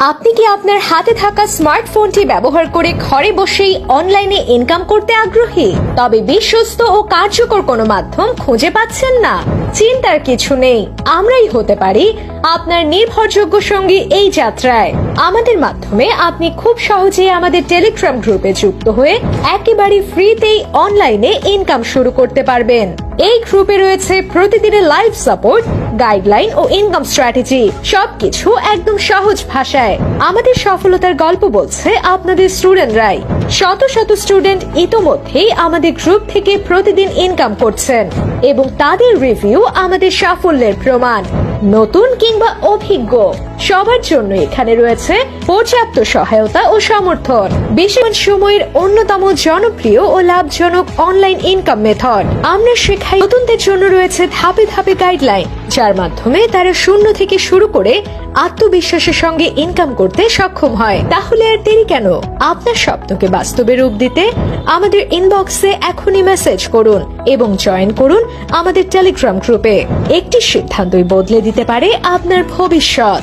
আপনি কি আপনার হাতে থাকা স্মার্টফোনটি ব্যবহার করে ঘরে বসেই অনলাইনে ইনকাম করতে আগ্রহী? তবে বিশ্বস্ত ও কার্যকর কোনো মাধ্যম খুঁজে পাচ্ছেন না? চিন্তার কিছু নেই, আমরাই হতে পারি আপনার নির্ভরযোগ্য সঙ্গী এই যাত্রায়। আমাদের মাধ্যমে আপনি খুব সহজেই আমাদের টেলিগ্রাম গ্রুপে যুক্ত হয়ে একেবারে ফ্রিতেই অনলাইনে ইনকাম শুরু করতে পারবেন। এই গ্রুপে রয়েছে প্রতিদিনের লাইভ সাপোর্ট, গাইডলাইন ও ইনকাম স্ট্র্যাটেজি, সবকিছু একদম সহজ ভাষায়। আমাদের সফলতার গল্প বলছে আপনাদের স্টুডেন্টরাই। শত শত স্টুডেন্ট ইতোমধ্যেই আমাদের গ্রুপ থেকে প্রতিদিন ইনকাম করছেন এবং তাদের রিভিউ আমাদের সাফল্যের প্রমাণ। নতুন কিংবা অভিজ্ঞ সবার জন্য এখানে রয়েছে পর্যাপ্ত সহায়তা ও সমর্থন। বেশি সময়ের অন্যতম জনপ্রিয় ও লাভজনক অনলাইন ইনকাম মেথড আমরা শেখাই। নতুনদের জন্য রয়েছে ধাপে ধাপে গাইডলাইন, যার মাধ্যমে তারা শূন্য থেকে শুরু করে আত্মবিশ্বাসের সঙ্গে ইনকাম করতে সক্ষম হয়। তাহলে আর দেরি কেন? আপনার স্বপ্নকে বাস্তবে রূপ দিতে আমাদের ইনবক্সে এখনই মেসেজ করুন এবং জয়েন করুন আমাদের টেলিগ্রাম গ্রুপে। একটি সিদ্ধান্তই বদলে দিতে পারে আপনার ভবিষ্যৎ।